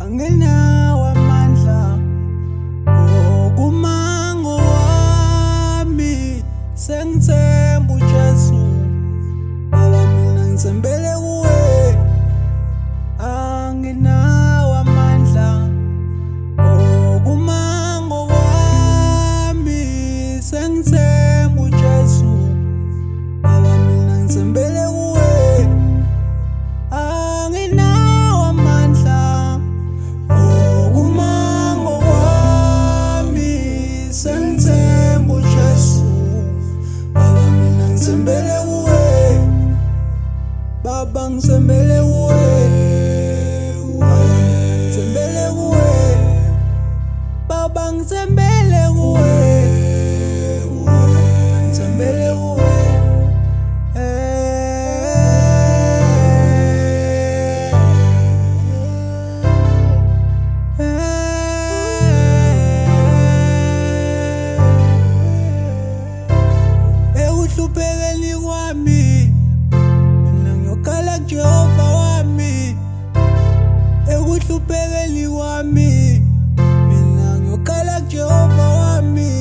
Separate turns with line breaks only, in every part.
Anginawo amandla okumango wami, sengithemba uJesu. Baba mina ngithembele kuwe. Anginawo amandla okumango wami, sengithemba uJesu. Baba mina ngithembele kuwe. Anginawo amandla okumango wami, sengithemba uJesu. Baba mina ngithembele kuwe. Baba ngithembele kuwe. Ngithembele kuwe. Baba ngithembele kuwe. Ngithembele kuwe. Ekuhluphekeni kwami mina ngiyokhala kuJehova wami. Ekuhluphekeni kwami mina ngiyokhala kuJehova wami.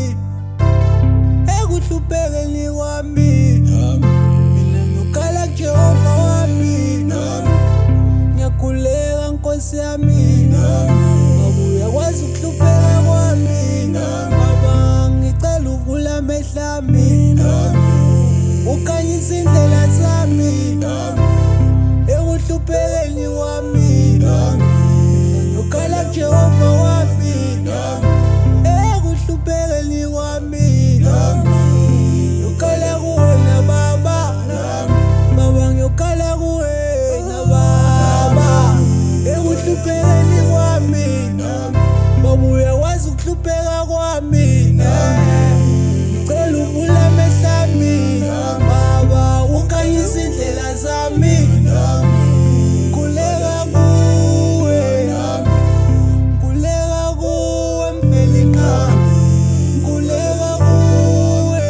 Ekuhluphekeni kwami mina ngiyokhala kuJehova wami. Ngiyakhuleka Nkosi yami, ngoba uyakwazi ukuhlupheka kwami. Baba ngicela uvule amehlo ami, ukhanyise indlela zami. Ekuhluphekeni kwami ngiyokhala kuJehova wami. Ekuhluphekeni kwami ngiyokhala kuwena Baba. Baba ngiyokhala kuwena Baba. Ekuhluphekeni kwami Baba uyakwazi ukuhlupheka kwami. Ngicela uvule amehlo ami Baba, ukhanyise indlela zami. Ngikholeka kuwe, ngikholeka kuwe mfelika. Ngikholeka kuwe,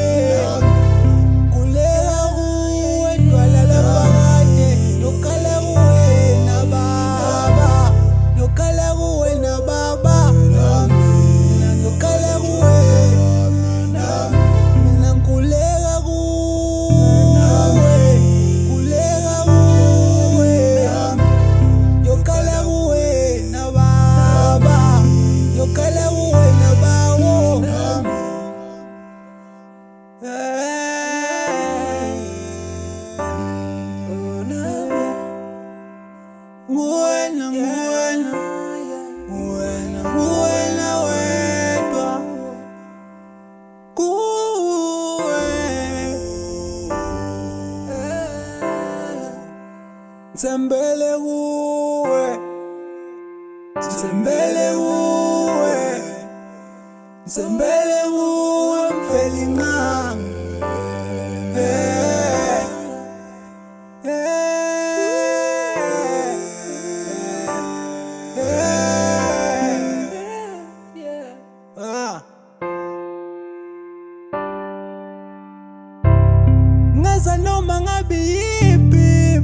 ngikholeka kuwe dwala laphakade. Ngiyokhala kuwena Baba, ngiyokhala kuwena Baba. Mina ngiyokhala kuwena, mina ngikholeka kuwe, ngikholeka kuwe. Ngiyokhala kuwena Baba, ngiyokhala kuwena Bawo. Nguwena, nguwena, nguwena, nguwena wedwa. Kuwe ngithembele kuwe, ngithembele kuwe, ngithembele kuwe mfelinqangi. Ngaza noma ngabe yiphi,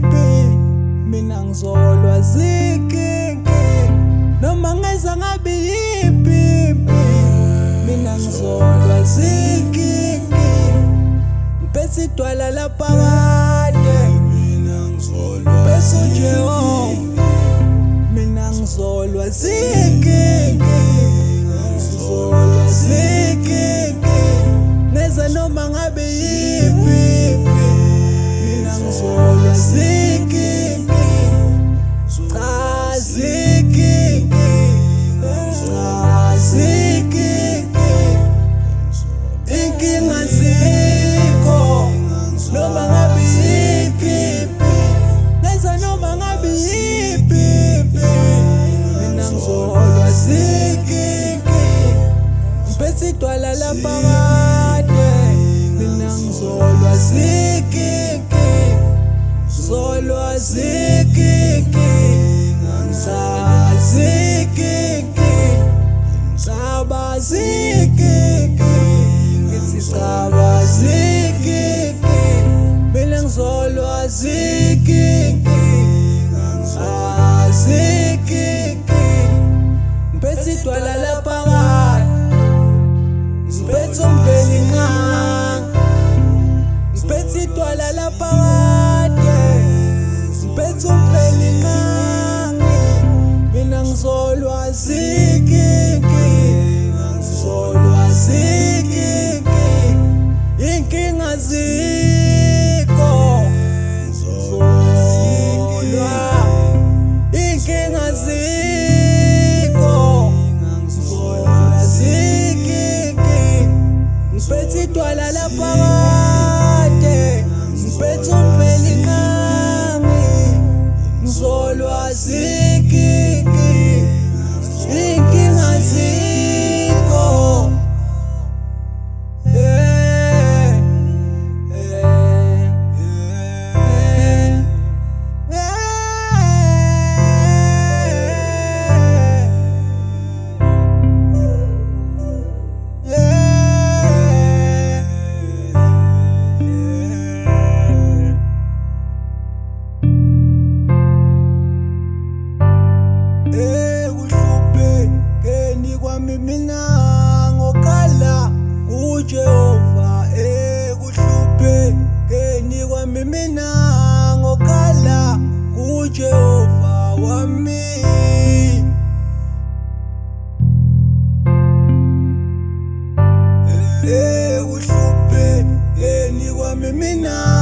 mina ngizolwa zikinki. Noma ngeza ngabe yiphi, mina ngizolwa zikinki. Ngiphethe idwala laphakade, ngiphethe uJehova. Mina ngizolwa zikinki, ngizolwa zikinki. Ngeza noma ngabe yiphi, mina ngizolwa zikinki. Cha zikinki, cha zikinki. Inkinga zikho noma ngabe yiphi, ngeza noma ngabe yiphi, mina ngizolwa zikinki. Ngiphethe idwala laphakade, mina ngizolwa zikinki, ngizolwa zikinki. Cha zikinki, cha zikinki, ngithi cha zikinki. Mina ngizolwa zikinki, zikinki. utshwala lapha kade ngiphethe umfelingqangi mina ngizolwa zikinki ngizolwa zikinki inkinga zikho ngizolwa inkinga zikho ngizolwa zikinki ngiphethe idwala lapha kade ngiphethe umfelingqangi ngizolwa zikinki inkinga zikho ekuhluphekeni kwami mina ngokhala kuJehova ekuhluphekeni kwami mina ngokhala kuJehova wami ekuhluphekeni kwami mina